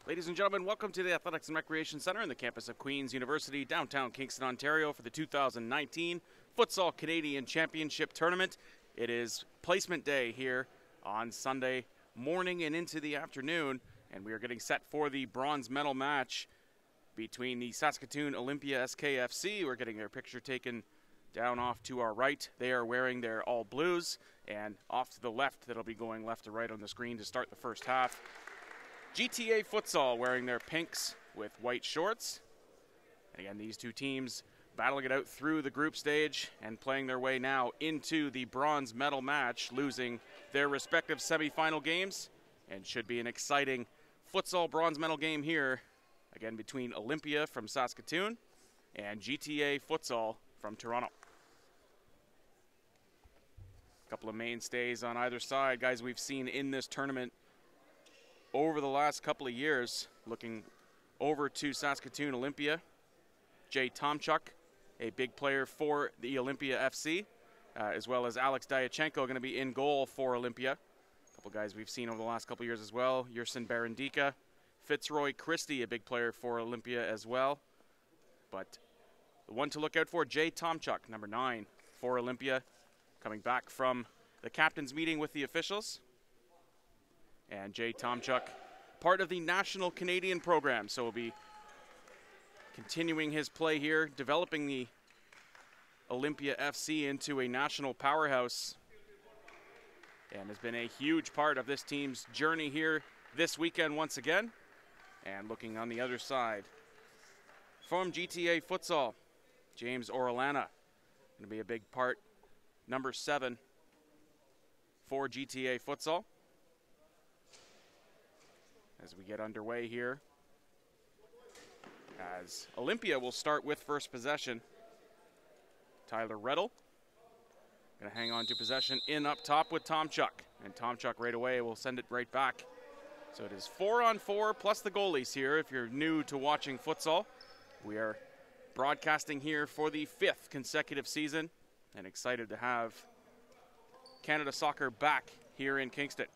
Ladies and gentlemen, welcome to the Athletics and Recreation Center in the campus of Queen's University, downtown Kingston, Ontario, for the 2019 Futsal Canadian Championship Tournament. It is placement day here on Sunday morning and into the afternoon, and we are getting set for the bronze medal match between the Saskatoon Olimpia SKFC. We're getting their picture taken down off to our right. They are wearing their all blues, and off to the left, that'll be going left to right on the screen to start the first half. GTA Futsal wearing their pinks with white shorts. And again, these two teams battling it out through the group stage and playing their way now into the bronze medal match, losing their respective semifinal games, and should be an exciting futsal bronze medal game here, again between Olimpia from Saskatoon and GTA Futsal from Toronto. A couple of mainstays on either side, guys we've seen in this tournament over the last couple of years. Looking over to Saskatoon Olimpia, Jay Tomchuk, a big player for the Olimpia FC, as well as Alex Diachenko going to be in goal for Olimpia. A couple guys we've seen over the last couple of years as well. Yerson Barandika, Fitzroy Christie, a big player for Olimpia as well. But the one to look out for, Jay Tomchuk, number 9 for Olimpia, coming back from the captain's meeting with the officials. And Jay Tomchuk, part of the National Canadian program, so will be continuing his play here, developing the Olimpia FC into a national powerhouse, and has been a huge part of this team's journey here this weekend once again. And looking on the other side, from GTA Futsal, James Orellana, going to be a big part, number 7 for GTA Futsal. As we get underway here, as Olimpia will start with first possession. Tyler Reddle going to hang on to possession in up top with Tomchuk, and Tomchuk right away will send it right back. So it is 4-on-4 plus the goalies here. If you're new to watching futsal, we are broadcasting here for the 5th consecutive season, and excited to have Canada Soccer back here in Kingston.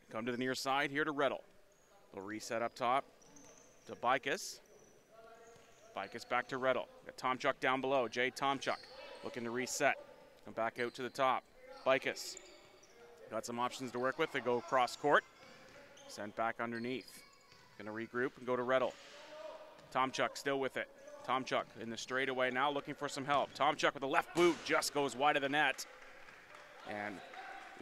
Come to the near side here to Reddle. Little reset up top to Bikus. Bikus back to Reddle. Got Tomchuk down below. Jay Tomchuk looking to reset. Come back out to the top. Bikus got some options to work with. They go cross court. Sent back underneath. Going to regroup and go to Reddle. Tomchuk still with it. Tomchuk in the straightaway now looking for some help. Tomchuk with the left boot just goes wide of the net. And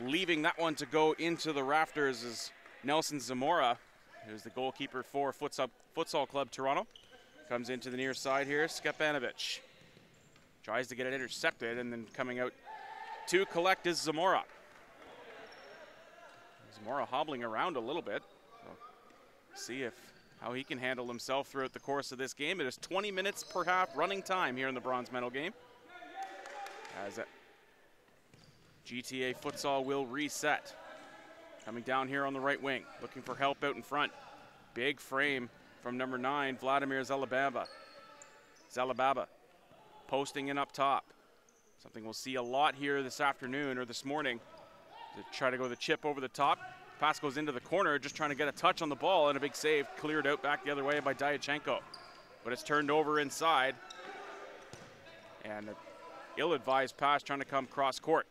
leaving that one to go into the rafters is Nelson Zamora, who's the goalkeeper for Futsal Club Toronto. Comes into the near side here, Skepanovic. Tries to get it intercepted, and then coming out to collect is Zamora. Zamora hobbling around a little bit. So see how he can handle himself throughout the course of this game. It is 20 minutes per half running time here in the bronze medal game. As GTA Futsal will reset. Coming down here on the right wing, looking for help out in front. Big frame from number 9, Vladimir Zalababa. Posting in up top. Something we'll see a lot here this afternoon or this morning. To try to go the chip over the top. Pass goes into the corner, just trying to get a touch on the ball, and a big save cleared out back the other way by Diachenko. But it's turned over inside. And an ill-advised pass trying to come cross court.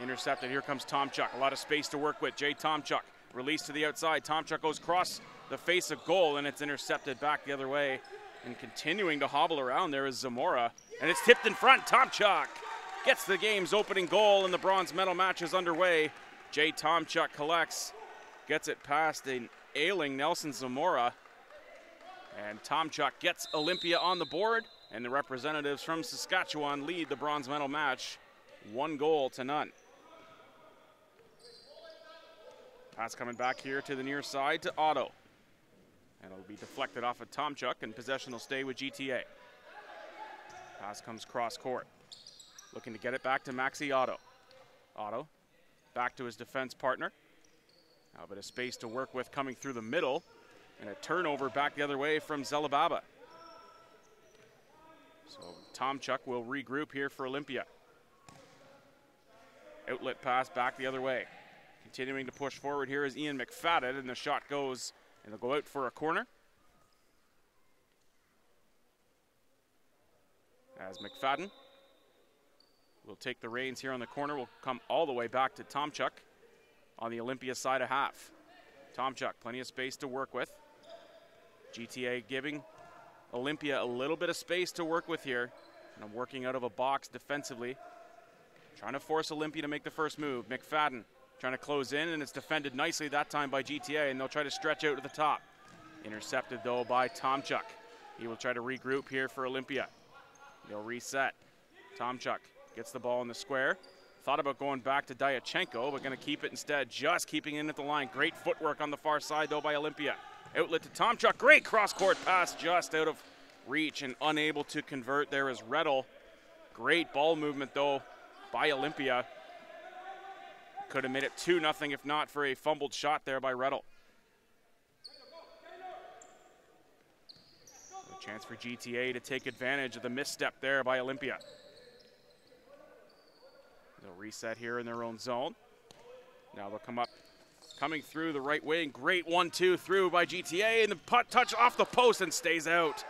Intercepted. Here comes Tomchuk. A lot of space to work with. Jay Tomchuk released to the outside. Tomchuk goes across the face of goal, and it's intercepted back the other way. And continuing to hobble around there is Zamora. And it's tipped in front. Tomchuk gets the game's opening goal, and the bronze medal match is underway. Jay Tomchuk collects. Gets it past an ailing Nelson Zamora. And Tomchuk gets Olimpia on the board. And the representatives from Saskatchewan lead the bronze medal match 1-0-0. Pass coming back here to the near side to Otto. And it'll be deflected off of Tomchuk, and possession will stay with GTA. Pass comes cross court. Looking to get it back to Maxi Otto. Otto back to his defense partner. Now a bit of space to work with coming through the middle. And a turnover back the other way from Zelibaba. So Tomchuk will regroup here for Olimpia. Outlet pass back the other way. Continuing to push forward here is Ian McFadden, and the shot goes, and it'll go out for a corner. As McFadden will take the reins here on the corner, will come all the way back to Tomchuk on the Olimpia side of half. Tomchuk, plenty of space to work with. GTA giving Olimpia a little bit of space to work with here. And I'm working out of a box defensively. Trying to force Olimpia to make the first move. McFadden trying to close in, and it's defended nicely that time by GTA, and they'll try to stretch out to the top. Intercepted, though, by Tomchuk. He will try to regroup here for Olimpia. They'll reset. Tomchuk gets the ball in the square. Thought about going back to Diachenko, but going to keep it instead, just keeping in at the line. Great footwork on the far side, though, by Olimpia. Outlet to Tomchuk. Great cross-court pass, just out of reach and unable to convert. There is Rettel. Great ball movement, though, by Olimpia. Could have made it 2-0 if not for a fumbled shot there by Rettel. A chance for GTA to take advantage of the misstep there by Olimpia. They'll reset here in their own zone. Now they'll come up, coming through the right wing. Great 1-2 through by GTA, and the putt touch off the post and stays out.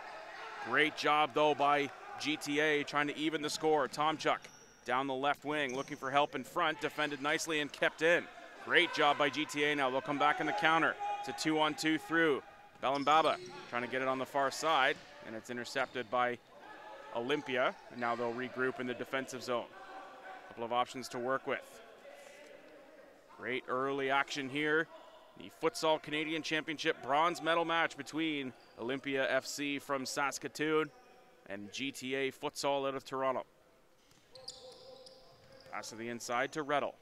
Great job, though, by GTA trying to even the score. Tomchuk down the left wing, looking for help in front, defended nicely and kept in. Great job by GTA now. They'll come back in the counter. It's a 2-on-2 through. Belembaba trying to get it on the far side, and it's intercepted by Olimpia. And now they'll regroup in the defensive zone. Couple of options to work with. Great early action here. The Futsal Canadian Championship bronze medal match between Olimpia FC from Saskatoon and GTA Futsal out of Toronto. Pass to the inside to Rettel.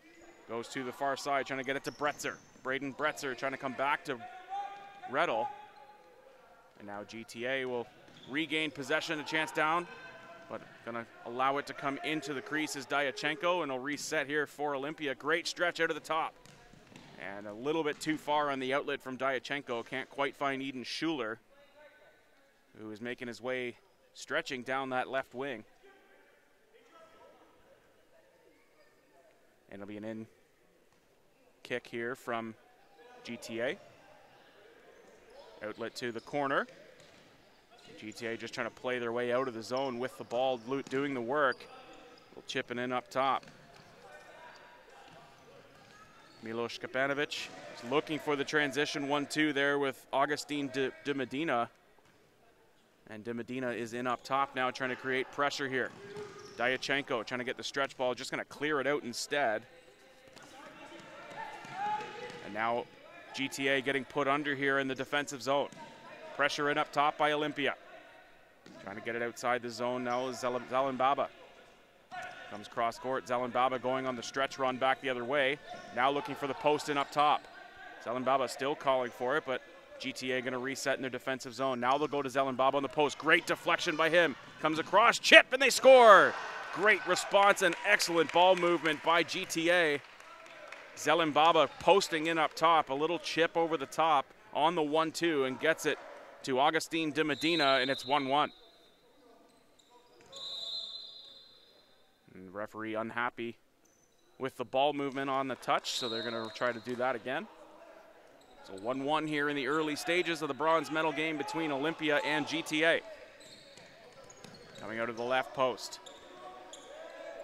Goes to the far side, trying to get it to Bretzer. Braden Bretzer trying to come back to Rettel. And now GTA will regain possession, a chance down, but gonna allow it to come into the crease is Diachenko, and he'll reset here for Olimpia. Great stretch out of the top. And a little bit too far on the outlet from Diachenko. Can't quite find Eden Schuler, who is making his way, stretching down that left wing. And it'll be an in kick here from GTA. Outlet to the corner. GTA just trying to play their way out of the zone with the ball doing the work. Little chipping in up top. Milos Kapanovic is looking for the transition 1-2 there with Augustine de Medina. And de Medina is in up top now, trying to create pressure here. Diachenko trying to get the stretch ball, just going to clear it out instead. And now GTA getting put under here in the defensive zone. Pressure in up top by Olimpia. Trying to get it outside the zone now is Zelibaba. Comes cross court, Zelibaba going on the stretch run back the other way. Now looking for the post in up top. Zelibaba still calling for it, but GTA going to reset in their defensive zone. Now they'll go to Zelibaba on the post. Great deflection by him. Comes across, chip, and they score. Great response and excellent ball movement by GTA. Zelibaba posting in up top. A little chip over the top on the 1-2 and gets it to Augustine de Medina, and it's 1-1. And the referee unhappy with the ball movement on the touch, so they're going to try to do that again. So 1-1 here in the early stages of the bronze medal game between Olimpia and GTA. Coming out of the left post.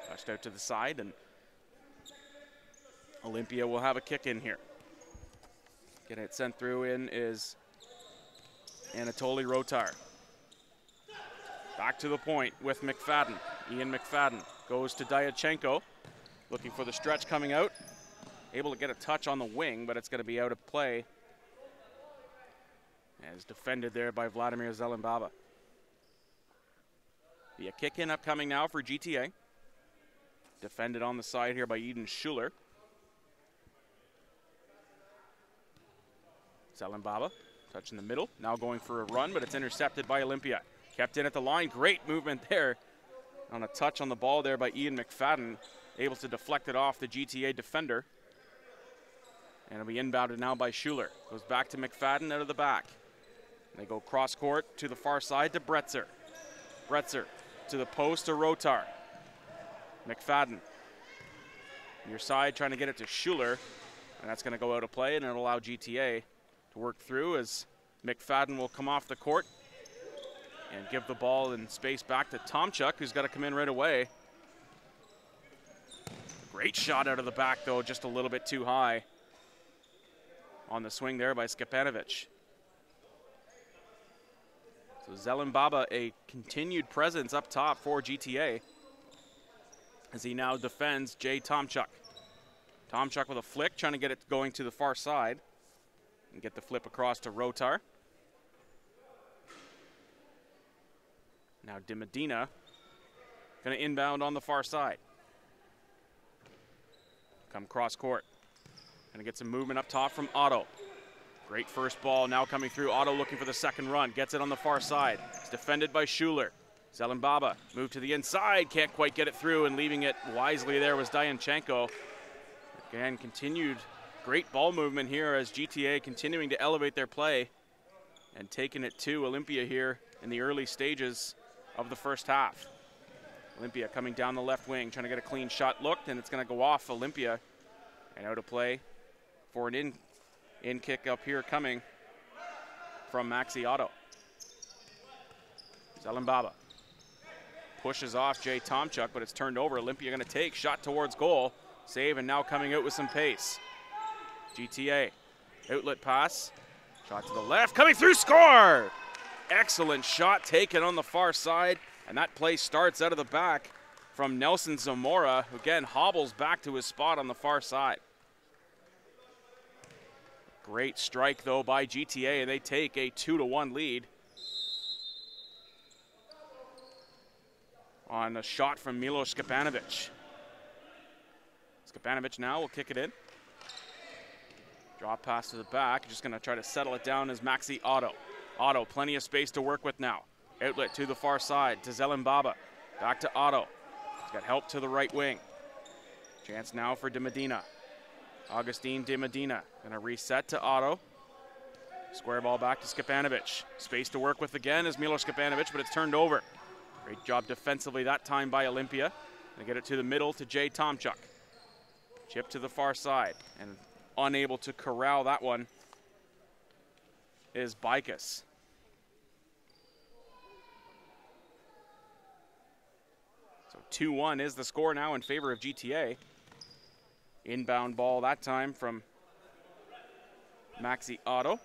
Touched out to the side, and Olimpia will have a kick in here. Getting it sent through in is Anatoly Rotar. Back to the point with McFadden. Ian McFadden goes to Diachenko. Looking for the stretch coming out. Able to get a touch on the wing, but it's going to be out of play. As defended there by Vladimir Zelibaba. Be a kick in upcoming now for GTA. Defended on the side here by Eden Schuler. Zelibaba Touch in the middle, now going for a run, but it's intercepted by Olimpia. Kept in at the line, great movement there. On a touch on the ball there by Ian McFadden, able to deflect it off the GTA defender. And it'll be inbounded now by Schuler. Goes back to McFadden out of the back. They go cross court to the far side to Bretzer. Bretzer to the post to Rotar. McFadden. Your side trying to get it to Schuler. And that's going to go out of play, and it'll allow GTA to work through as McFadden will come off the court and give the ball in space back to Tomchuk, who's got to come in right away. Great shot out of the back, though, just a little bit too high on the swing there by Skapanovic. So Zelimbaba, a continued presence up top for GTA as he now defends Jay Tomchuk. Tomchuk with a flick, trying to get it going to the far side and get the flip across to Rotar. Now DiMedina going to inbound on the far side. Come cross court. Going to get some movement up top from Otto. Great first ball now coming through. Otto looking for the second run. Gets it on the far side. It's defended by Schuler. Zelimbaba moved to the inside. Can't quite get it through, and leaving it wisely there was Dianchenko. Again, continued great ball movement here as GTA continuing to elevate their play and taking it to Olimpia here in the early stages of the first half. Olimpia coming down the left wing, trying to get a clean shot looked, and it's going to go off Olimpia and out of play for an in kick up here coming from Maxi Otto. Zelimbaba pushes off Jay Tomchuk, but it's turned over. Olimpia going to take, shot towards goal. Save, and now coming out with some pace. GTA, outlet pass, shot to the left, coming through, score! Excellent shot taken on the far side, and that play starts out of the back from Nelson Zamora, who again hobbles back to his spot on the far side. Great strike though by GTA, and they take a 2-1 lead on a shot from Milos Skapanovic. Skapanovic now will kick it in. Drop pass to the back. Just going to try to settle it down as Maxi Otto. Otto, plenty of space to work with now. Outlet to the far side to Zelimbaba. Back to Otto. He's got help to the right wing. Chance now for DiMedina. Augustine DiMedina going to reset to Otto. Square ball back to Skapanovic. Space to work with again is Milos Skapanovic, but it's turned over. Great job defensively that time by Olimpia. They get it to the middle to Jay Tomchuk. Chip to the far side, and unable to corral that one is Bikas. So 2-1 is the score now in favor of GTA. Inbound ball that time from Maxi Otto.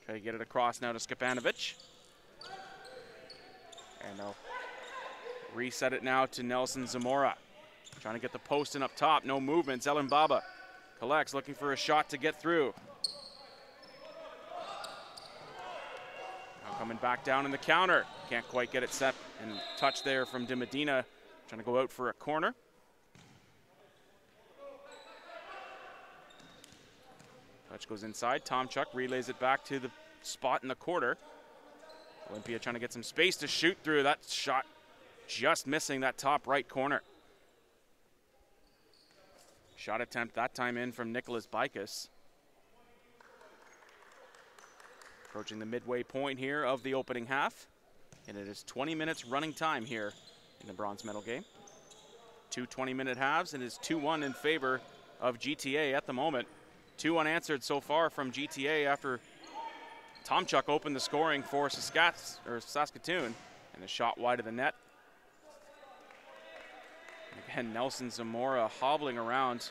Try to get it across now to Skapanovic. And they'll reset it now to Nelson Zamora. Trying to get the post in up top, no movement. Zelimbaba collects, looking for a shot to get through. Now coming back down in the counter. Can't quite get it set and touch there from DiMedina. Trying to go out for a corner. Touch goes inside. Tomchuk relays it back to the spot in the quarter. Olimpia trying to get some space to shoot through. That shot just missing that top right corner. Shot attempt that time in from Nicholas Bikas. Approaching the midway point here of the opening half. And it is 20 minutes running time here in the bronze medal game. 2 20-minute halves, and it is 2-1 in favor of GTA at the moment. 2 unanswered so far from GTA after Tomchuk opened the scoring for Saskatoon, and the shot wide of the net. Again, Nelson Zamora hobbling around.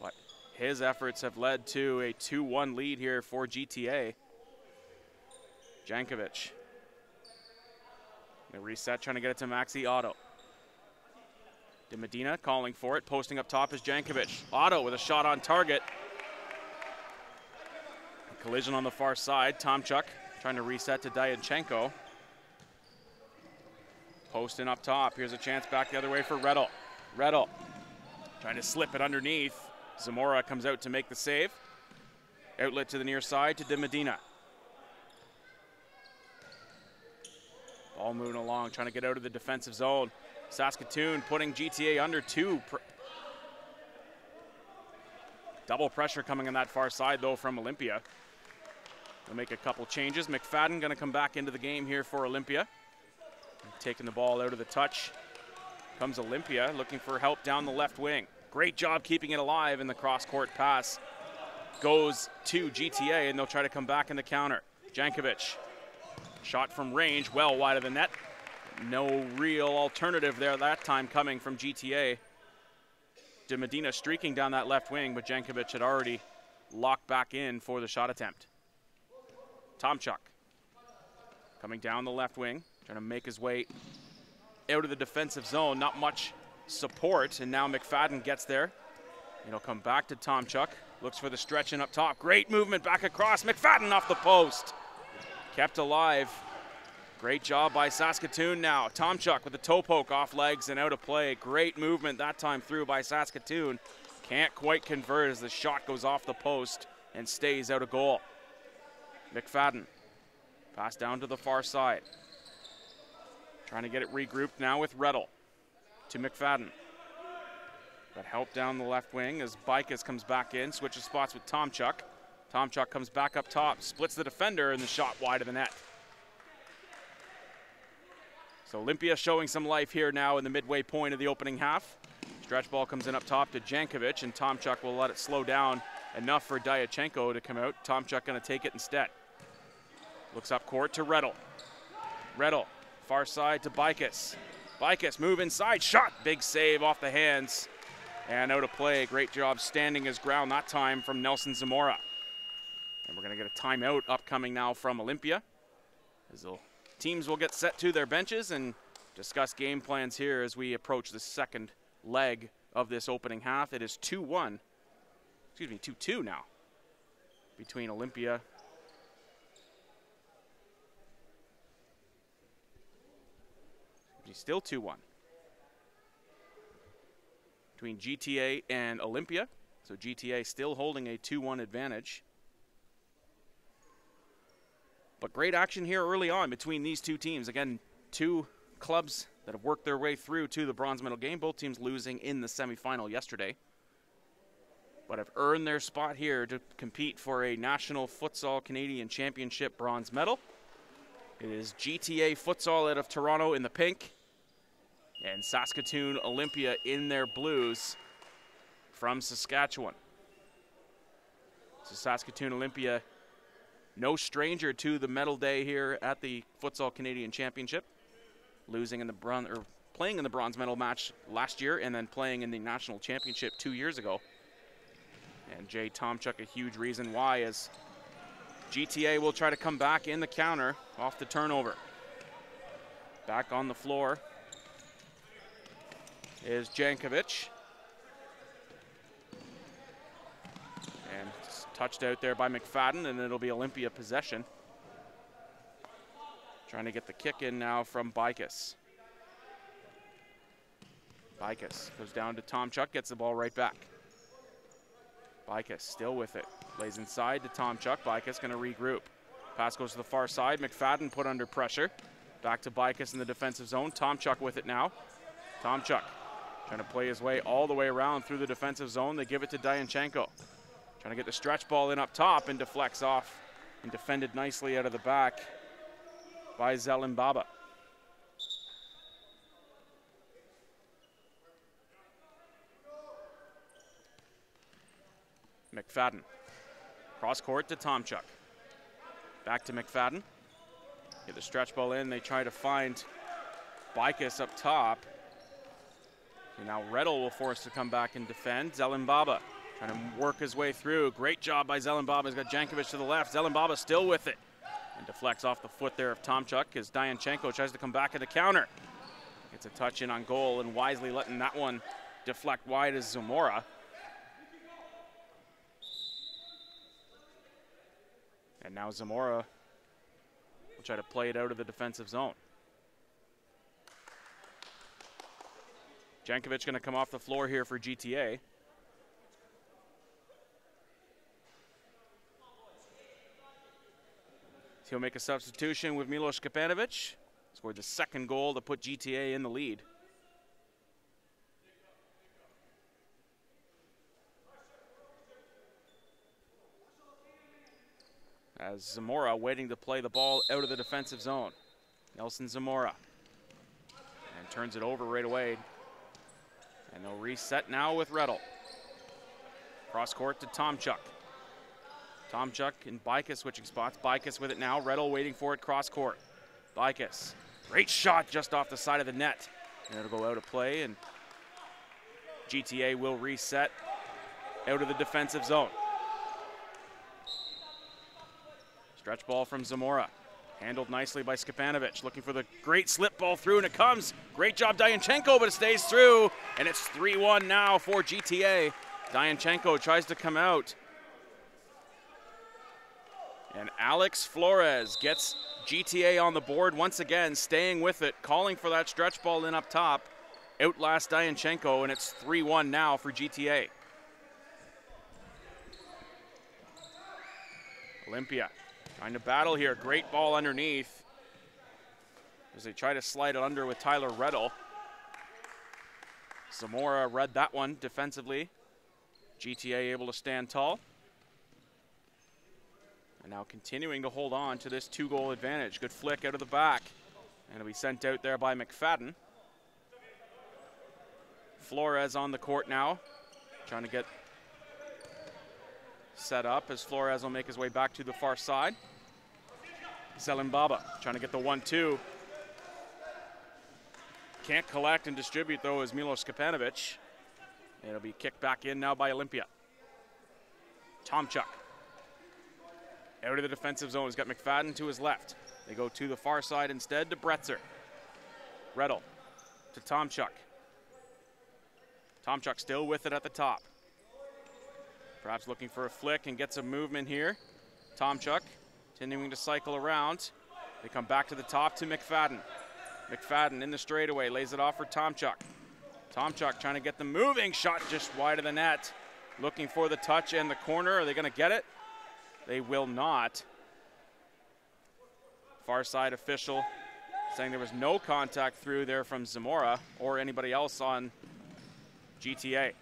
But his efforts have led to a 2-1 lead here for GTA. Jankovic. The reset, trying to get it to Maxi Otto. DiMedina calling for it, posting up top is Jankovic. Otto with a shot on target. A collision on the far side. Tomchuk trying to reset to Dianchenko. Posting up top. Here's a chance back the other way for Rettel. Rettel trying to slip it underneath. Zamora comes out to make the save. Outlet to the near side to De Medina. Ball moving along, trying to get out of the defensive zone. Saskatoon putting GTA under 2. Double pressure coming on that far side, though, from Olimpia. They'll make a couple changes. McFadden going to come back into the game here for Olimpia. Taking the ball out of the touch. Comes Olimpia looking for help down the left wing. Great job keeping it alive, in the cross-court pass goes to GTA, and they'll try to come back in the counter. Jankovic, shot from range, well wide of the net. No real alternative there that time coming from GTA. De Medina streaking down that left wing, but Jankovic had already locked back in for the shot attempt. Tomchuk coming down the left wing, trying to make his way out of the defensive zone. Not much support, and now McFadden gets there. It'll come back to Tomchuk. Looks for the stretch in up top. Great movement back across. McFadden off the post. Kept alive. Great job by Saskatoon now. Tomchuk with the toe poke off legs and out of play. Great movement that time through by Saskatoon. Can't quite convert as the shot goes off the post and stays out of goal. McFadden. Pass down to the far side. Trying to get it regrouped now with Rettel to McFadden. Got help down the left wing as Bikas comes back in, switches spots with Tomchuk. Tomchuk comes back up top, splits the defender, and the shot wide of the net. So Olimpia showing some life here now in the midway point of the opening half. Stretch ball comes in up top to Jankovic, and Tomchuk will let it slow down enough for Diachenko to come out. Tomchuk going to take it instead. Looks up court to Rettel. Rettel, far side to Bikas. Bikas move inside, shot, big save off the hands and out of play. Great job standing his ground that time from Nelson Zamora. And we're going to get a timeout upcoming now from Olimpia, as the teams will get set to their benches and discuss game plans here as we approach the second leg of this opening half. It is 2-2 now between Olimpia still 2-1 between GTA and Olimpia. So GTA still holding a 2-1 advantage. But great action here early on between these two teams. Again, two clubs that have worked their way through to the bronze medal game. Both teams losing in the semifinal yesterday, but have earned their spot here to compete for a National Futsal Canadian Championship bronze medal. It is GTA Futsal out of Toronto in the pink, and Saskatoon Olimpia in their blues from Saskatchewan. So Saskatoon Olimpia, no stranger to the medal day here at the Futsal Canadian Championship, losing in the playing in the bronze medal match last year and then playing in the national championship 2 years ago. And Jay Tomchuk a huge reason why, as GTA will try to come back in the counter off the turnover. Back on the floor is Jankovic. And it's touched out there by McFadden, and it'll be Olimpia possession. Trying to get the kick in now from Bikas. Bikas goes down to Tomchuk, gets the ball right back. Bikas still with it. Lays inside to Tomchuk. Bikas going to regroup. Pass goes to the far side. McFadden put under pressure. Back to Bikas in the defensive zone. Tomchuk with it now. Tomchuk trying to play his way all the way around through the defensive zone. They give it to Diachenko. Trying to get the stretch ball in up top, and deflects off and defended nicely out of the back by Zelimbaba. McFadden. Cross court to Tomchuk. Back to McFadden. Get the stretch ball in. They try to find Bikas up top. And now Rettel will force to come back and defend. Zelimbaba trying to work his way through. Great job by Zelimbaba. He's got Jankovic to the left. Zelimbaba still with it. And deflects off the foot there of Tomchuk as Diachenko tries to come back at the counter. Gets a touch in on goal, and wisely letting that one deflect wide as Zamora. And now Zamora will try to play it out of the defensive zone. Jankovic going to come off the floor here for GTA. He'll make a substitution with Milos Kapanovic. Scored the second goal to put GTA in the lead. As Zamora waiting to play the ball out of the defensive zone. Nelson Zamora. And turns it over right away. And they'll reset now with Rettel. Cross court to Tomchuk. Tomchuk and Bicus switching spots. Bicus with it now. Rettel waiting for it cross court. Bicus. Great shot just off the side of the net. And it'll go out of play, and GTA will reset out of the defensive zone. Stretch ball from Zamora. Handled nicely by Skapanovic. Looking for the great slip ball through, and it comes. Great job, Dianchenko, but it stays through. And it's 3-1 now for GTA. Dianchenko tries to come out. And Alex Flores gets GTA on the board once again, staying with it, calling for that stretch ball in up top. Outlast Dianchenko, and it's 3-1 now for GTA. Olimpia trying to battle here. Great ball underneath as they try to slide it under with Tyler Rettel. Zamora read that one defensively. GTA able to stand tall. And now continuing to hold on to this 2-goal advantage. Good flick out of the back. And it'll be sent out there by McFadden. Flores on the court now. Trying to get set up as Flores will make his way back to the far side. Zelimbaba trying to get the 1-2. Can't collect and distribute though as Milos Kapanovic. It'll be kicked back in now by Olimpia. Tomchuk. Out of the defensive zone. He's got McFadden to his left. They go to the far side instead to Bretzer. Rettel to Tomchuk. Tomchuk still with it at the top. Perhaps looking for a flick and gets a movement here. Tomchuk continuing to cycle around. They come back to the top to McFadden. McFadden in the straightaway, lays it off for Tomchuk. Tomchuk trying to get the moving shot just wide of the net. Looking for the touch and the corner. Are they going to get it? They will not. Far side official saying there was no contact through there from Zamora or anybody else on GTA.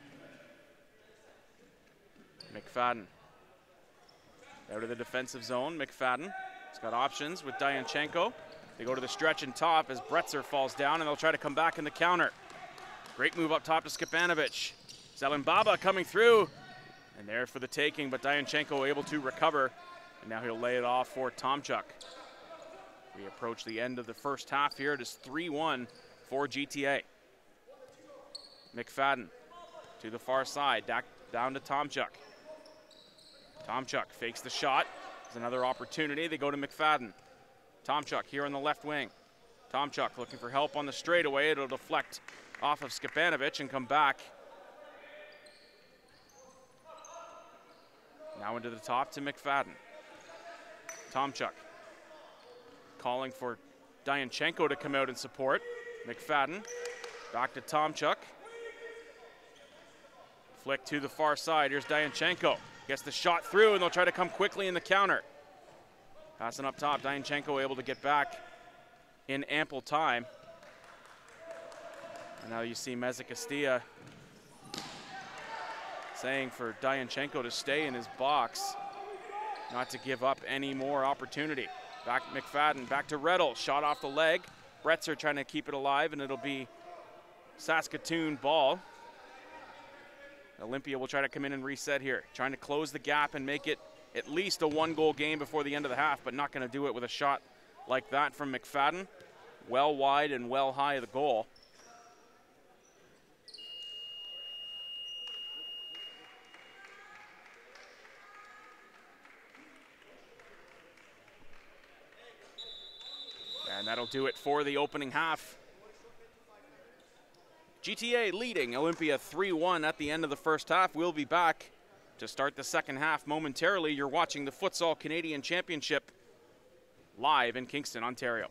McFadden out of the defensive zone. McFadden has got options with Dianchenko. They go to the stretch and top as Bretzer falls down, and they'll try to come back in the counter. Great move up top to Skapanovic. Zelimbaba coming through, and there for the taking, but Dianchenko able to recover, and now he'll lay it off for Tomchuk. We approach the end of the first half here. It is 3-1 for GTA. McFadden to the far side, down to Tomchuk. Tomchuk fakes the shot. There's another opportunity. They go to McFadden. Tomchuk here on the left wing. Tomchuk looking for help on the straightaway. It'll deflect off of Skapanovic and come back. Now into the top to McFadden. Tomchuk calling for Dianchenko to come out and support. McFadden back to Tomchuk. Flick to the far side. Here's Dianchenko. Gets the shot through, and they'll try to come quickly in the counter. Passing up top, Dianchenko able to get back in ample time. And now you see Meza Castilla saying for Dianchenko to stay in his box, not to give up any more opportunity. Back McFadden, back to Rettel, shot off the leg. Bretzer trying to keep it alive, and it'll be Saskatoon ball. Olimpia will try to come in and reset here, trying to close the gap and make it at least a 1-goal game before the end of the half, but not going to do it with a shot like that from McFadden. Well wide and well high of the goal. And that'll do it for the opening half. GTA leading Olimpia 3-1 at the end of the first half. We'll be back to start the second half momentarily. You're watching the Futsal Canadian Championship live in Kingston, Ontario.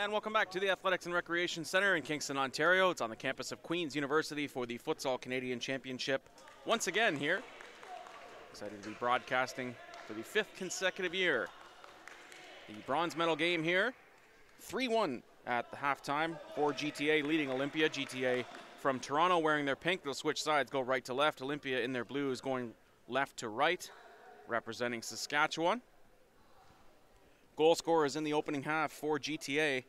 And welcome back to the Athletics and Recreation Center in Kingston, Ontario. It's on the campus of Queen's University for the Futsal Canadian Championship. Once again here, excited to be broadcasting for the 5th consecutive year. The bronze medal game here, 3-1 at the halftime for GTA leading Olimpia. GTA from Toronto wearing their pink. They'll switch sides, go right to left. Olimpia in their blues going left to right, representing Saskatchewan. Goal scorers in the opening half for GTA.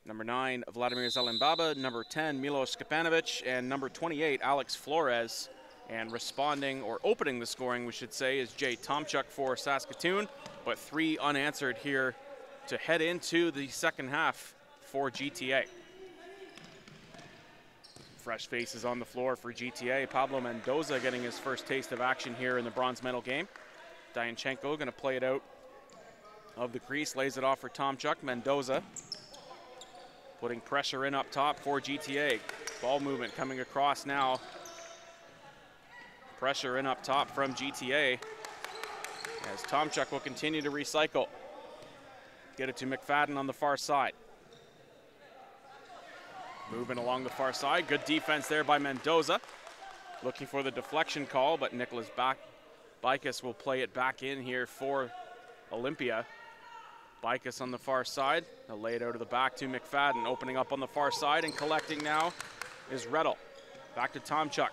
Number 9, Vladimir Zelimbaba. Number 10, Milos Skapanovic. And number 28, Alex Flores. And responding, or opening the scoring, we should say, is Jay Tomchuk for Saskatoon. But 3 unanswered here to head into the second half for GTA. Fresh faces on the floor for GTA. Pablo Mendoza getting his first taste of action here in the bronze medal game. Dianchenko going to play it out of the crease, lays it off for Tomchuk. Mendoza putting pressure in up top for GTA. Ball movement coming across now. Pressure in up top from GTA as Tomchuk will continue to recycle. Get it to McFadden on the far side. Moving along the far side. Good defense there by Mendoza. Looking for the deflection call, but Nicholas Bikas will play it back in here for Olimpia. Bikas on the far side. They'll lay it out of the back to McFadden. Opening up on the far side and collecting now is Rettel. Back to Tomchuk.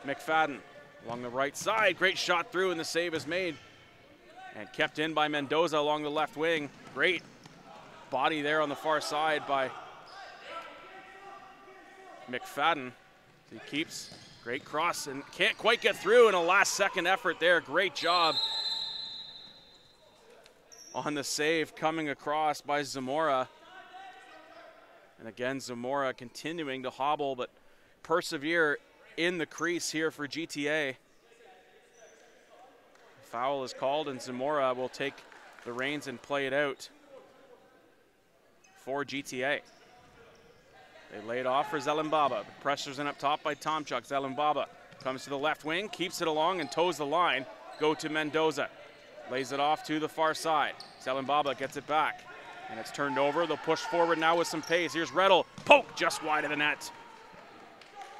McFadden along the right side. Great shot through and the save is made. And kept in by Mendoza along the left wing. Great body there on the far side by McFadden. He keeps, great cross and can't quite get through in a last second effort there. Great job on the save coming across by Zamora. And again, Zamora continuing to hobble but persevere in the crease here for GTA. Foul is called and Zamora will take the reins and play it out for GTA. They lay it off for Zelimbaba. Pressure's in up top by Tomchuk. Zelimbaba comes to the left wing, keeps it along and toes the line. Go to Mendoza. Lays it off to the far side. Zelimbaba gets it back and it's turned over. They'll push forward now with some pace. Here's Rettel. Poke just wide of the net.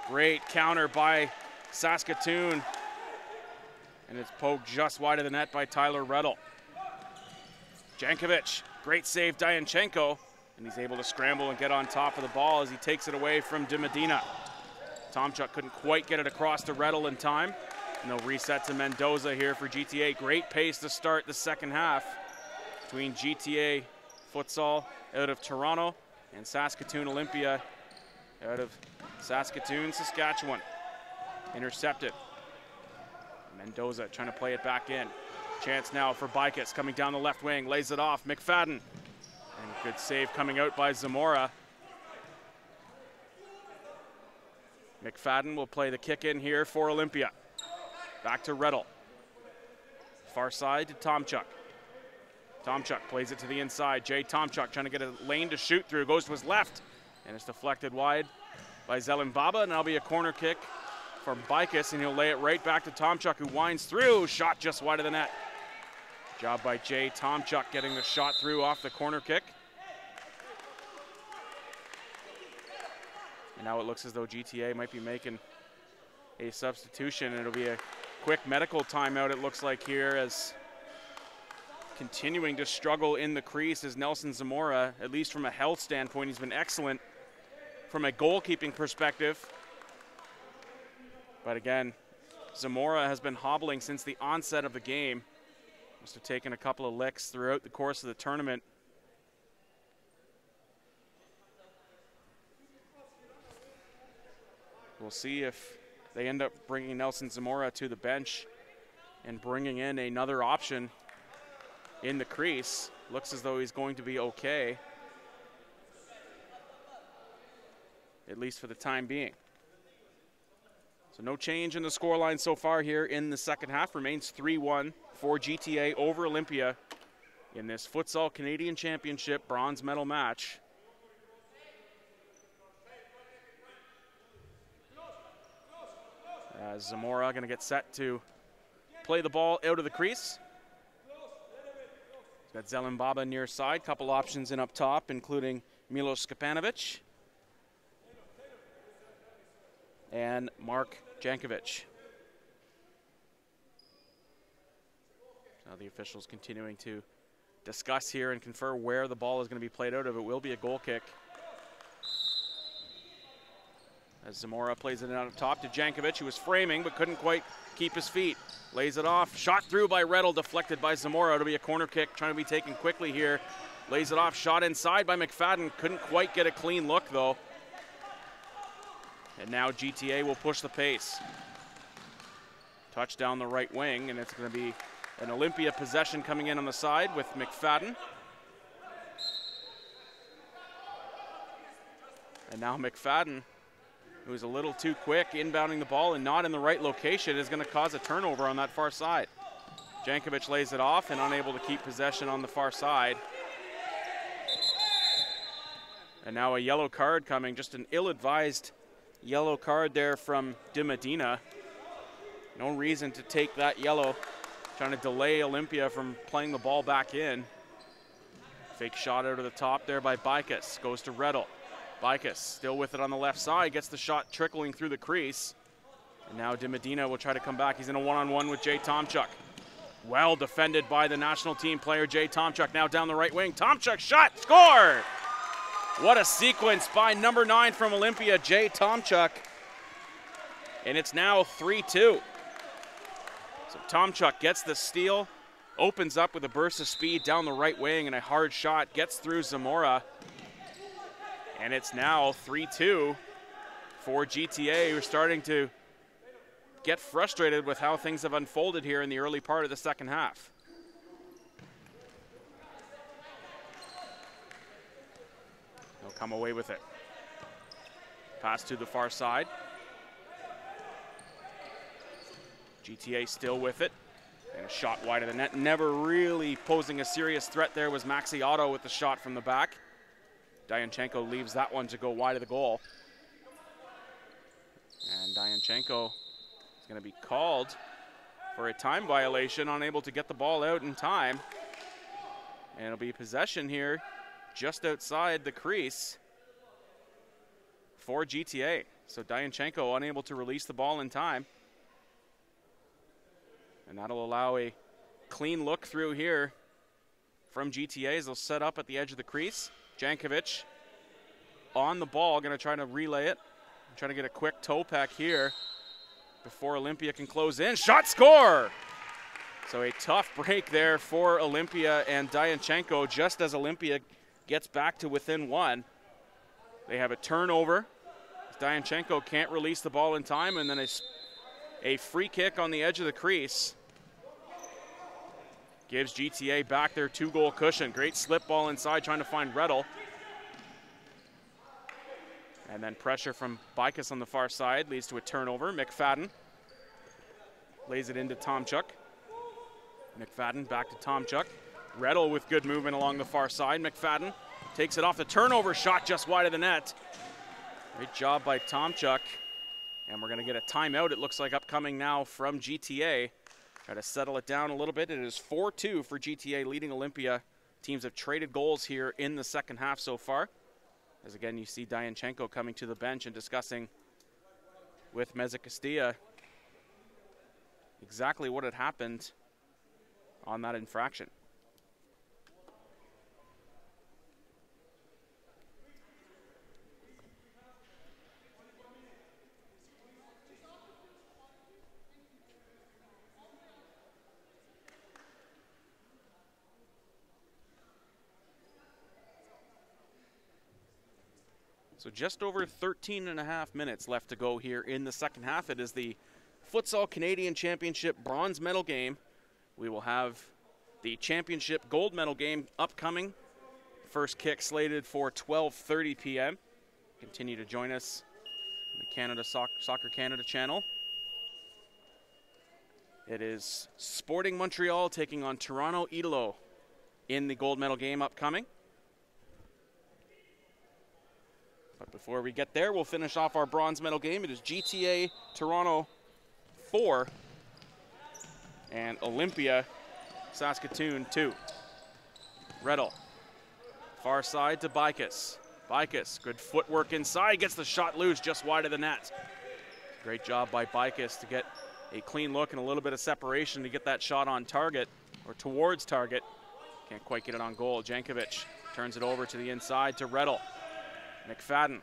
Great counter by Saskatoon. And it's poked just wide of the net by Tyler Rettel. Jankovic, great save, Dianchenko. And he's able to scramble and get on top of the ball as he takes it away from De Medina. Tomchuk couldn't quite get it across to Rettel in time. And they'll reset to Mendoza here for GTA. Great pace to start the second half between GTA Futsal out of Toronto and Saskatoon Olimpia out of Saskatoon, Saskatchewan. Intercepted. Mendoza trying to play it back in. Chance now for Bikas coming down the left wing. Lays it off. McFadden. And good save coming out by Zamora. McFadden will play the kick in here for Olimpia. Back to Rettel. Far side to Tomchuk. Tomchuk plays it to the inside. Jay Tomchuk trying to get a lane to shoot through. Goes to his left. And it's deflected wide by Zelimbaba. And that'll be a corner kick from Bikas. And he'll lay it right back to Tomchuk, who winds through. Shot just wide of the net. Job by Jay Tomchuk getting the shot through off the corner kick. And now it looks as though GTA might be making a substitution. It'll be a quick medical timeout, it looks like here, as continuing to struggle in the crease is Nelson Zamora. At least from a health standpoint, he's been excellent from a goalkeeping perspective. But again, Zamora has been hobbling since the onset of the game. Must have taken a couple of licks throughout the course of the tournament. We'll see if they end up bringing Nelson Zamora to the bench and bringing in another option in the crease. Looks as though he's going to be okay, at least for the time being. So no change in the scoreline so far here in the second half. Remains 3-1 for GTA over Olimpia in this Futsal Canadian Championship bronze medal match. Zamora going to get set to play the ball out of the crease. Got Zelimbaba near side, couple options in up top, including Milos Skapanovic and Mark Jankovic. Now the officials continuing to discuss here and confer where the ball is going to be played out of. It will be a goal kick. As Zamora plays it out up top to Jankovic, who was framing but couldn't quite keep his feet. Lays it off, shot through by Rettel, deflected by Zamora. It'll be a corner kick, trying to be taken quickly here. Lays it off, shot inside by McFadden. Couldn't quite get a clean look though. And now GTA will push the pace. Touch down the right wing, and it's going to be an Olympia possession coming in on the side with McFadden. And now McFadden, who's a little too quick inbounding the ball and not in the right location, is going to cause a turnover on that far side. Jankovic lays it off and unable to keep possession on the far side. And now a yellow card coming, just an ill-advised yellow card there from De Medina. No reason to take that yellow, trying to delay Olympia from playing the ball back in. Fake shot out of the top there by Bicus, goes to Rettel. Bicus still with it on the left side, gets the shot trickling through the crease. And now De Medina will try to come back. He's in a one-on-one with Jay Tomchuk. Well defended by the national team player, Jay Tomchuk, now down the right wing. Tomchuk shot, score! What a sequence by number 9 from Olympia, Jay Tomchuk. And it's now 3-2. So Tomchuk gets the steal, opens up with a burst of speed down the right wing, and a hard shot gets through Zamora. And it's now 3-2 for GTA, who are starting to get frustrated with how things have unfolded here in the early part of the second half. They'll come away with it. Pass to the far side. GTA still with it. And a shot wide of the net. Never really posing a serious threat there was Maxi Otto with the shot from the back. Dianchenko leaves that one to go wide of the goal. And Dianchenko is going to be called for a time violation, unable to get the ball out in time. And it'll be possession here just outside the crease for GTA. So Dianchenko unable to release the ball in time. And that'll allow a clean look through here from GTA as they'll set up at the edge of the crease. Jankovic on the ball, going to try to relay it. Trying to get a quick toe pack here before Olympia can close in. Shot, score! So a tough break there for Olympia and Dianchenko just as Olympia gets back to within one. They have a turnover. Dianchenko can't release the ball in time, and then a free kick on the edge of the crease gives GTA back their 2-goal cushion. Great slip ball inside, trying to find Rettel. And then pressure from Bicus on the far side leads to a turnover. McFadden lays it into Tomchuk. McFadden back to Tomchuk. Rettel with good movement along the far side. McFadden takes it off the turnover, shot just wide of the net. Great job by Tomchuk. And we're going to get a timeout, it looks like, upcoming now from GTA. Try to settle it down a little bit. It is 4-2 for GTA, leading Olympia. Teams have traded goals here in the second half so far. As again, you see Dianchenko coming to the bench and discussing with Meza Castilla exactly what had happened on that infraction. So just over 13 and a half minutes left to go here in the second half. It is the Futsal Canadian Championship bronze medal game. We will have the championship gold medal game upcoming. First kick slated for 12:30 p.m. Continue to join us on the Canada Soccer Canada channel. It is Sporting Montreal taking on Toronto Idolo in the gold medal game upcoming. But before we get there, we'll finish off our bronze medal game. It is GTA Toronto 4 and Olympia Saskatoon 2. Rettel. Far side to Bicus. Bicus, good footwork inside, gets the shot loose just wide of the net. Great job by Bicus to get a clean look and a little bit of separation to get that shot on target, or towards target. Can't quite get it on goal. Jankovic turns it over to the inside to Rettel. McFadden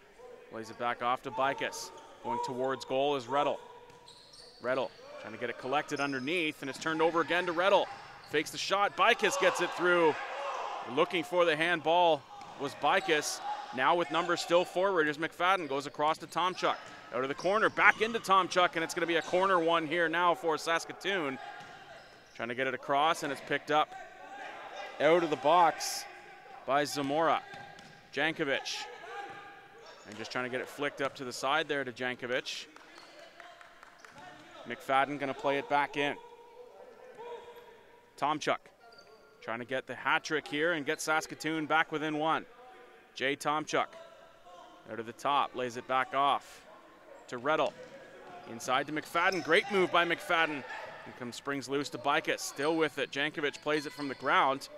plays it back off to Bicus. Going towards goal is Rettel. Rettel trying to get it collected underneath, and it's turned over again to Rettel. Fakes the shot, Bicus gets it through. Looking for the handball was Bicus. Now with numbers still forward, here's McFadden, goes across to Tomchuk. Out of the corner, back into Tomchuk, and it's going to be a corner one here now for Saskatoon. Trying to get it across, and it's picked up out of the box by Zamora. Jankovic. And just trying to get it flicked up to the side there to Jankovic. McFadden going to play it back in. Tomchuk trying to get the hat trick here and get Saskatoon back within one. Jay Tomchuk out of the top, lays it back off to Rettel. Inside to McFadden, great move by McFadden. And springs loose to Bicus, still with it. Jankovic plays it from the ground,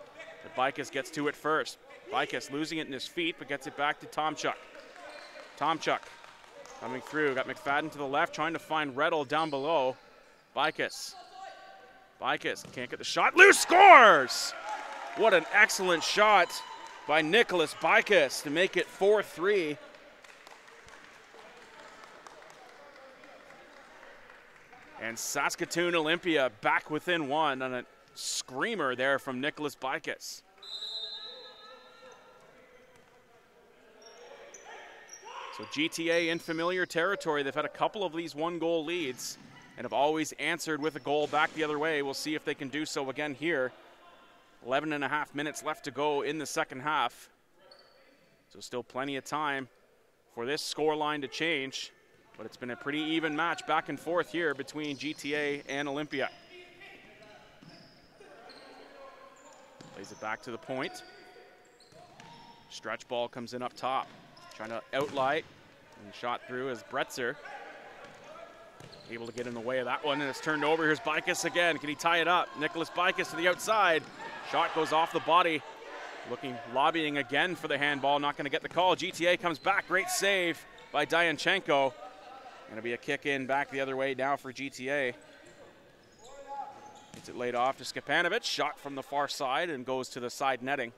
but Bicus gets to it first. Bicus losing it in his feet, but gets it back to Tomchuk. Tomchuk coming through, got McFadden to the left, trying to find Rettel down below. Bicus can't get the shot, loose, scores! What an excellent shot by Nicholas Bicus to make it 4-3. And Saskatoon Olimpia back within one on a screamer there from Nicholas Bicus. So GTA in familiar territory. They've had a couple of these one-goal leads and have always answered with a goal back the other way. We'll see if they can do so again here. 11 and a half minutes left to go in the second half. So still plenty of time for this scoreline to change. But it's been a pretty even match back and forth here between GTA and Olimpia. Plays it back to the point. Stretch ball comes in up top. Trying to outlight and shot through as Bretzer. Able to get in the way of that one, and it's turned over. Here's Bicus again. Can he tie it up? Nicholas Bicus to the outside. Shot goes off the body. Lobbying again for the handball. Not going to get the call. GTA comes back. Great save by Dianchenko. Going to be a kick in back the other way now for GTA. Gets it laid off to Skapanovic. Shot from the far side and goes to the side netting.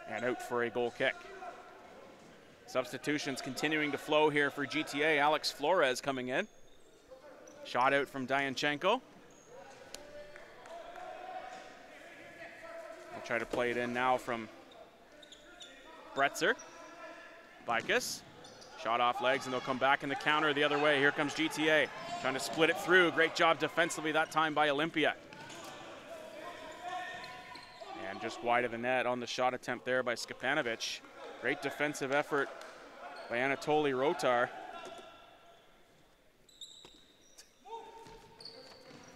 And out for a goal kick. Substitutions continuing to flow here for GTA. Alex Flores coming in. Shot out from Dianchenko. We'll try to play it in now from Bretzer. Bicus. Shot off legs, and they'll come back in the counter the other way. Here comes GTA. Trying to split it through. Great job defensively that time by Olimpia. And just wide of the net on the shot attempt there by Skapanovic. Great defensive effort by Anatoly Rotar.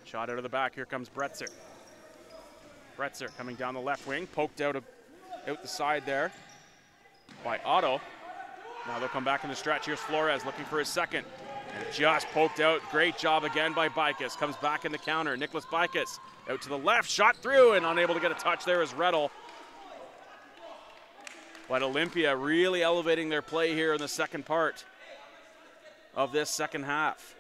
Shot out of the back. Here comes Bretzer. Bretzer coming down the left wing. Poked out the side there by Otto. Now they'll come back in the stretch. Here's Flores looking for his second. And just poked out. Great job again by Bicus. Comes back in the counter. Nicholas Bicus out to the left. Shot through and unable to get a touch there is Rettel. But Olimpia really elevating their play here in the second part of this second half.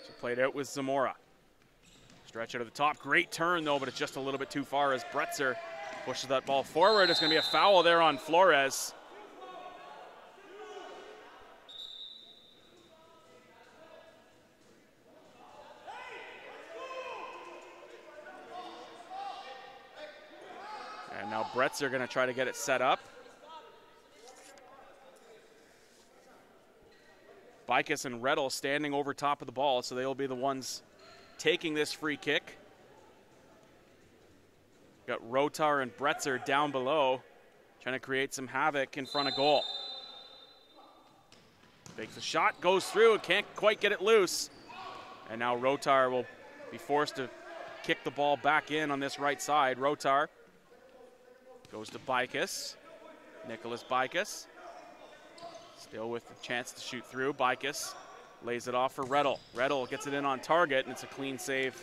So played out with Zamora. Stretch out of the top. Great turn, though, but it's just a little bit too far as Bretzer pushes that ball forward. It's going to be a foul there on Flores. And now Bretzer going to try to get it set up. Bicus and Rettel standing over top of the ball, so they'll be the ones taking this free kick. Got Rotar and Bretzer down below, trying to create some havoc in front of goal. Takes the shot, goes through, and can't quite get it loose. And now Rotar will be forced to kick the ball back in on this right side. Rotar goes to Bicus. Nicholas Bicus. Still with the chance to shoot through. Bicus lays it off for Rettel. Rettel gets it in on target, and it's a clean save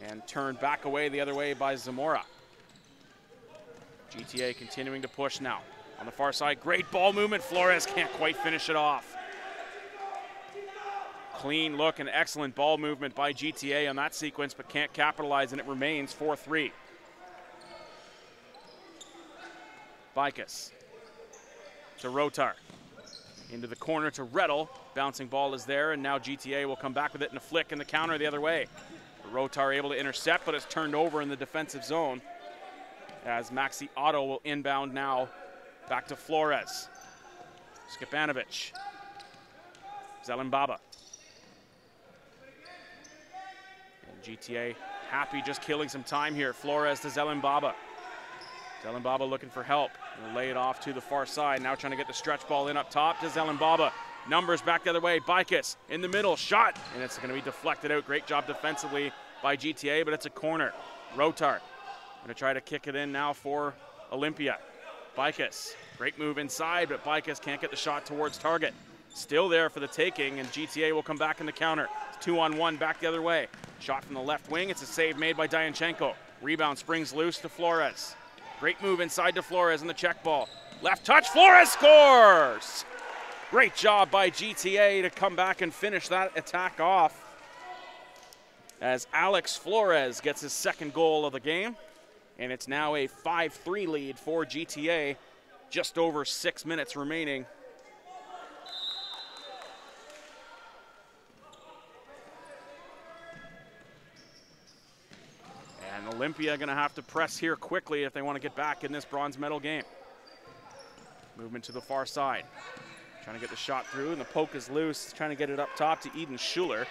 and turned back away the other way by Zamora. GTA continuing to push now. On the far side, great ball movement. Flores can't quite finish it off. Clean look and excellent ball movement by GTA on that sequence, but can't capitalize, and it remains 4-3. Bicus to Rotar. Into the corner to Rettel. Bouncing ball is there, and now GTA will come back with it in a flick and the counter the other way. Rotar able to intercept, but it's turned over in the defensive zone as Maxi Otto will inbound now back to Flores. Skipanovic. Zelimbaba. And GTA happy just killing some time here. Flores to Zelimbaba. Zelimbaba looking for help. We'll lay it off to the far side. Now trying to get the stretch ball in up top to Zelimbaba. Numbers back the other way. Bicus in the middle. Shot. And it's going to be deflected out. Great job defensively by GTA, but it's a corner. Rotar going to try to kick it in now for Olimpia. Bicus. Great move inside, but Bicus can't get the shot towards target. Still there for the taking, and GTA will come back in the counter. It's 2-on-1 back the other way. Shot from the left wing. It's a save made by Dianchenko. Rebound springs loose to Flores. Great move inside to Flores in the check ball. Left touch, Flores scores! Great job by GTA to come back and finish that attack off as Alex Flores gets his second goal of the game. And it's now a 5-3 lead for GTA. Just over 6 minutes remaining. And Olimpia going to have to press here quickly if they want to get back in this bronze medal game. Movement to the far side. Trying to get the shot through, and the poke is loose. Trying to get it up top to Eden Schuler.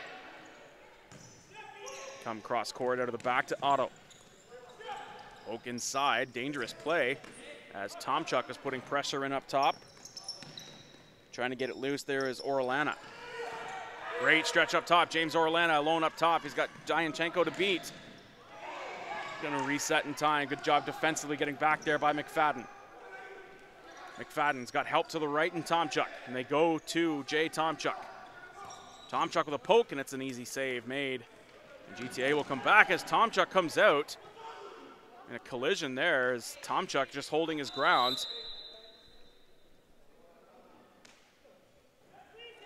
Come cross court out of the back to Otto. Poke inside, dangerous play as Tomchuk is putting pressure in up top. Trying to get it loose there is Orellana. Great stretch up top. James Orellana alone up top. He's got Dianchenko to beat. Going to reset in time. Good job defensively getting back there by McFadden. McFadden's got help to the right and Tomchuk. And they go to Jay Tomchuk. Tomchuk with a poke, and it's an easy save made. And GTA will come back as Tomchuk comes out. And a collision there is Tomchuk just holding his ground.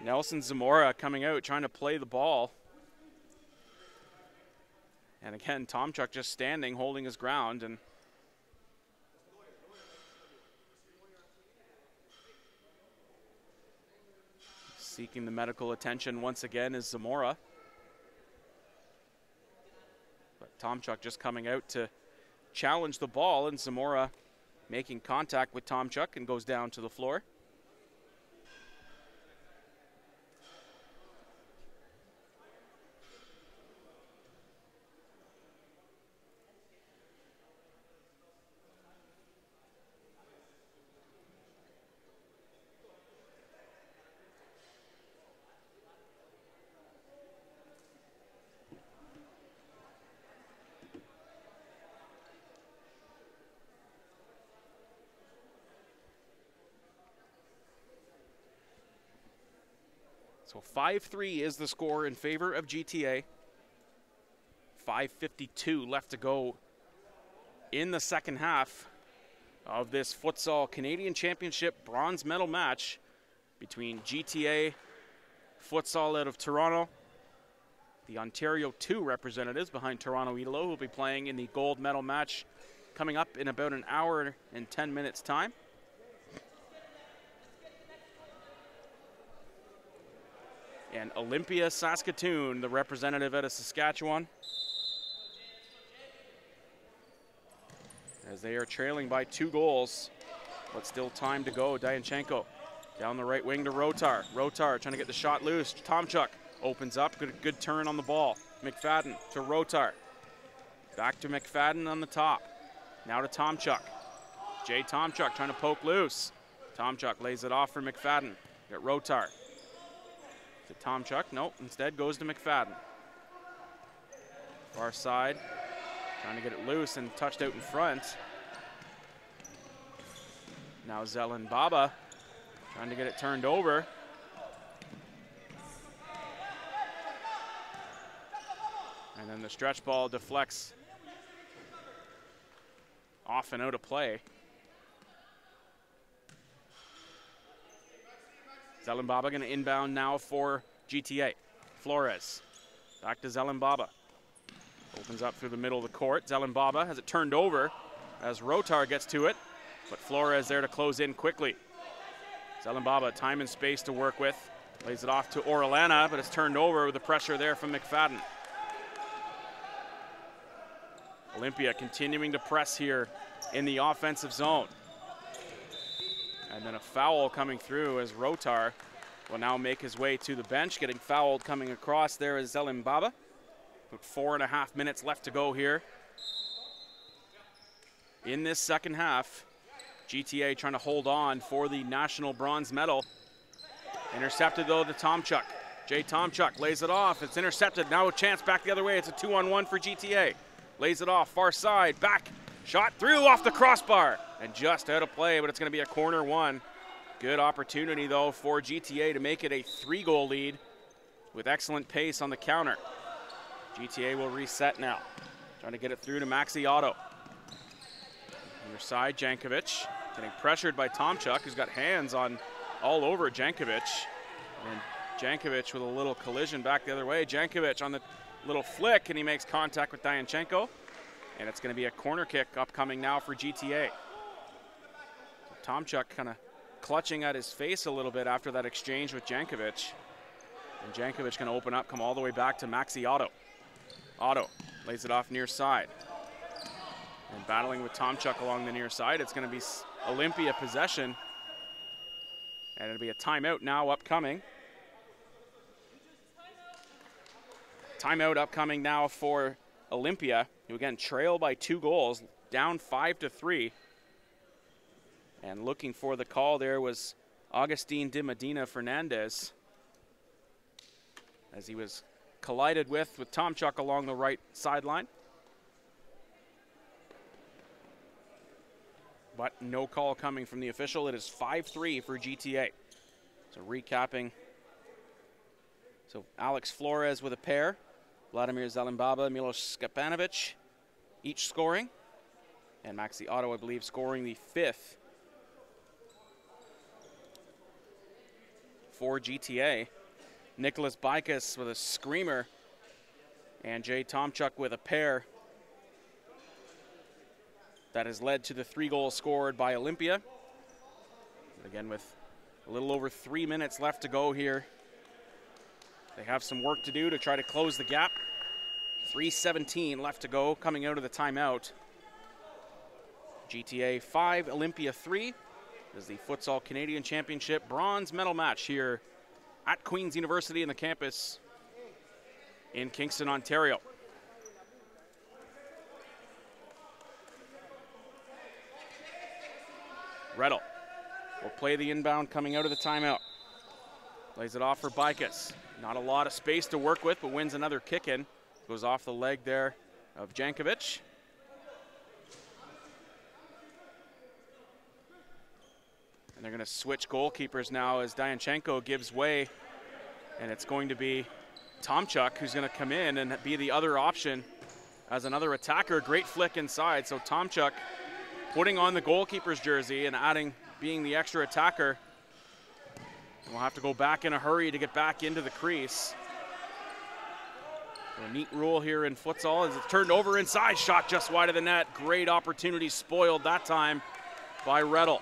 Nelson Zamora coming out, trying to play the ball. And again, Tomchuk just standing, holding his ground. And seeking the medical attention once again is Zamora. But Tomchuk just coming out to challenge the ball, and Zamora making contact with Tomchuk and goes down to the floor. So 5-3 is the score in favor of GTA. 5:52 left to go in the second half of this Futsal Canadian Championship bronze medal match between GTA Futsal out of Toronto, the Ontario 2 representatives behind Toronto Idolo, who will be playing in the gold medal match coming up in about an hour and 10 minutes time. And Olimpia Saskatoon, the representative out of Saskatchewan, as they are trailing by 2 goals, but still time to go. Dianchenko down the right wing to Rotar. Rotar trying to get the shot loose. Tomchuk opens up. Good turn on the ball. McFadden to Rotar. Back to McFadden on the top. Now to Tomchuk. Jay Tomchuk trying to poke loose. Tomchuk lays it off for McFadden. Got Rotar. To Tomchuk, nope, instead goes to McFadden. Far side, trying to get it loose and touched out in front. Now Zelimbaba trying to get it turned over. And the stretch ball deflects off and out of play. Zelimbaba going to inbound now for GTA. Flores back to Zelimbaba. Opens up through the middle of the court. Zelimbaba has it turned over as Rotar gets to it, but Flores there to close in quickly. Zelimbaba, time and space to work with. Lays it off to Orellana, but it's turned over with the pressure there from McFadden. Olimpia continuing to press here in the offensive zone. And then a foul coming through as Rotar will now make his way to the bench. Getting fouled coming across there is Zelimbaba. With 4.5 minutes left to go here in this second half. GTA trying to hold on for the national bronze medal. Intercepted though to Tomchuk. Jay Tomchuk lays it off. It's intercepted. Now a chance back the other way. It's a 2-on-1 for GTA. Lays it off, far side, back. Shot through off the crossbar. And just out of play, but it's going to be a corner one. Good opportunity, though, for GTA to make it a 3-goal lead with excellent pace on the counter. GTA will reset now. Trying to get it through to Maxi Otto. On your side, Jankovic getting pressured by Tomchuk, who's got hands on all over Jankovic. And Jankovic with a little collision back the other way. Jankovic on the little flick, and he makes contact with Dianchenko. And it's going to be a corner kick upcoming now for GTA. So Tomchuk kind of clutching at his face a little bit after that exchange with Jankovic. And Jankovic going to open up, come all the way back to Maxi Otto. Otto lays it off near side. And battling with Tomchuk along the near side. It's going to be Olimpia possession. And it'll be a timeout now upcoming. Timeout upcoming now for Olimpia, who again trail by 2 goals, down 5-3. And looking for the call there was Augustine de Medina Fernandez, as he was collided with Tomchuk along the right sideline. But no call coming from the official. It is 5-3 for GTA. So recapping. So Alex Flores with a pair. Vladimir Zelimbaba, Milos Skapanovic, each scoring. And Maxi Otto, I believe, scoring the 5th for GTA. Nicholas Bikas with a screamer. And Jay Tomchuk with a pair. That has led to the 3 goals scored by Olimpia. Again, with a little over 3 minutes left to go here. They have some work to do to try to close the gap. 3:17 left to go coming out of the timeout. GTA 5, Olimpia 3 is the Futsal Canadian Championship bronze medal match here at Queen's University in the campus in Kingston, Ontario. Rettel will play the inbound coming out of the timeout. Lays it off for Bikas. Not a lot of space to work with, but wins another kick in. Goes off the leg there of Jankovic. And they're going to switch goalkeepers now as Dianchenko gives way. And it's going to be Tomchuk who's going to come in and be the other option as another attacker. Great flick inside. So Tomchuk putting on the goalkeeper's jersey and being the extra attacker. We'll have to go back in a hurry to get back into the crease. So a neat rule here in futsal as it's turned over inside, shot just wide of the net. Great opportunity spoiled that time by Rettel.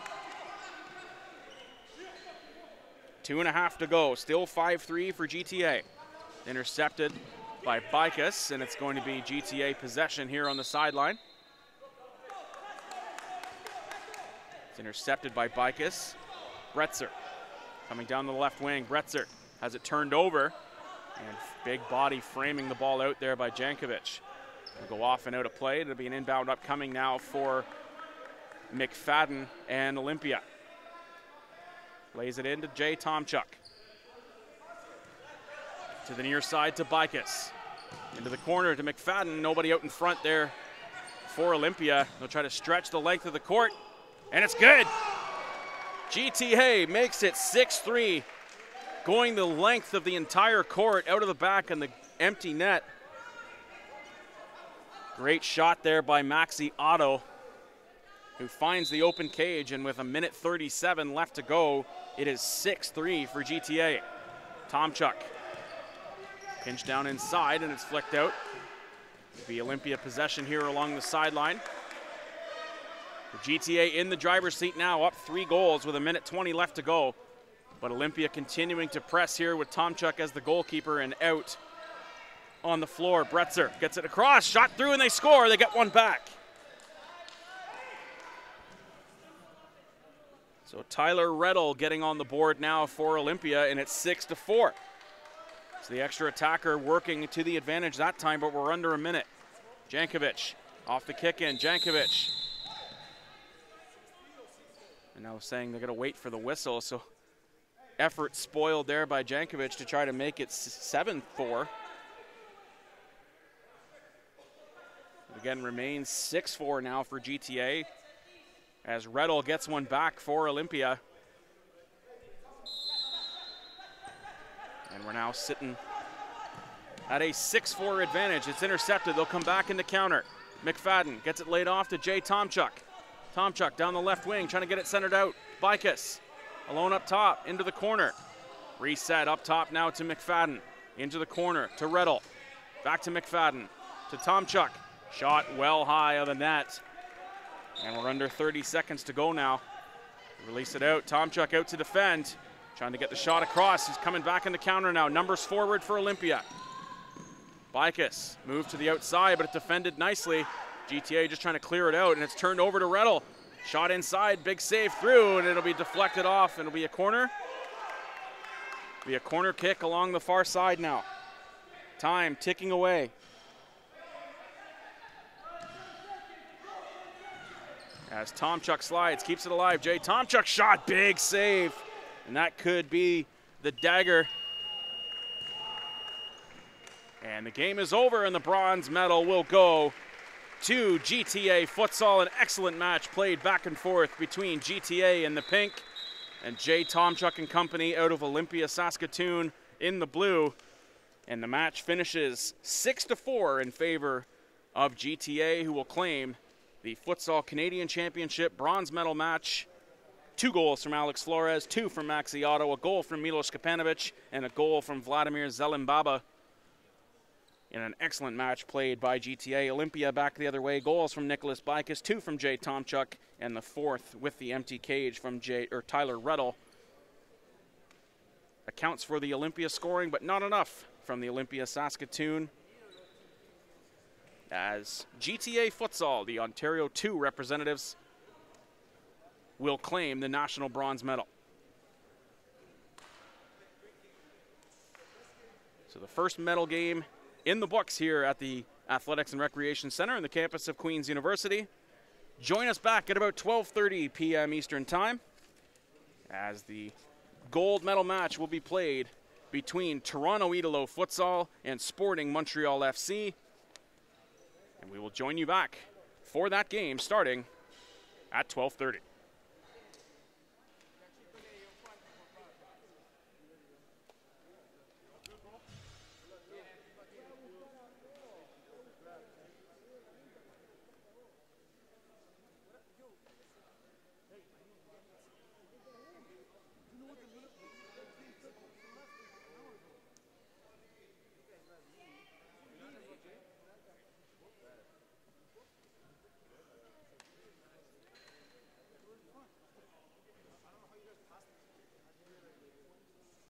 2.5 to go, still 5-3 for GTA. Intercepted by Bikas, and it's going to be GTA possession here on the sideline. It's intercepted by Bikas. Bretzer coming down the left wing. Bretzer has it turned over, and big body framing the ball out there by Jankovic. It'll go off and out of play. It'll be an inbound upcoming now for McFadden and Olimpia. Lays it into Jay Tomchuk. To the near side to Bikas. Into the corner to McFadden. Nobody out in front there for Olimpia. They'll try to stretch the length of the court, and it's good. GTA makes it 6-3, going the length of the entire court out of the back and the empty net. Great shot there by Maxi Otto, who finds the open cage, and with 1:37 left to go, it is 6-3 for GTA. Tomchuk pinched down inside, and it's flicked out. The Olimpia possession here along the sideline. The GTA in the driver's seat now, up 3 goals with 1:20 left to go. But Olimpia continuing to press here with Tomchuk as the goalkeeper, and out on the floor. Bretzer gets it across, shot through, and they score. They get one back. So Tyler Reddle getting on the board now for Olimpia, and it's 6-4. It's the extra attacker working to the advantage that time, but we're under a minute. Jankovic off the kick in. Jankovic. And now saying they're going to wait for the whistle, so effort spoiled there by Jankovic to try to make it 7-4. Again, remains 6-4 now for GTA, as Reddle gets one back for Olimpia. And we're now sitting at a 6-4 advantage. It's intercepted. They'll come back into counter. McFadden gets it laid off to Jay Tomchuk. Tomchuk down the left wing, trying to get it centered out. Bikus alone up top, into the corner. Reset up top now to McFadden. Into the corner to Reddle. Back to McFadden, to Tomchuk. Shot well high of the net. And we're under 30 seconds to go now. Release it out. Tomchuk out to defend. Trying to get the shot across. He's coming back in the counter now. Numbers forward for Olimpia. Bikus moved to the outside, but it defended nicely. GTA just trying to clear it out, and it's turned over to Reddle. Shot inside, big save through, and it'll be deflected off, and it'll be a corner. Be a corner kick along the far side now. Time ticking away. As Tomchuk slides, keeps it alive. Jay Tomchuk shot, big save. And that could be the dagger. And the game is over, and the bronze medal will go to GTA Futsal. An excellent match played back and forth between GTA in the pink and Jay Tomchuk and company out of Olimpia, Saskatoon in the blue. And the match finishes 6-4 in favor of GTA, who will claim the Futsal Canadian Championship bronze medal match. 2 goals from Alex Flores, 2 from Maxi Otto, a goal from Milos Kapanovic, and a goal from Vladimir Zelimbaba. In an excellent match played by GTA. Olimpia back the other way. Goals from Nicholas Bikus, 2 from Jay Tomchuk, and the 4th with the empty cage from Tyler Reddle. Accounts for the Olimpia scoring, but not enough from the Olimpia Saskatoon, as GTA Futsal, the Ontario 2 representatives, will claim the national bronze medal. So the first medal game in the books here at the Athletics and Recreation Center in the campus of Queen's University. Join us back at about 12:30 p.m. Eastern Time, as the gold medal match will be played between Toronto Idolo Futsal and Sporting Montreal FC. And we will join you back for that game starting at 12:30.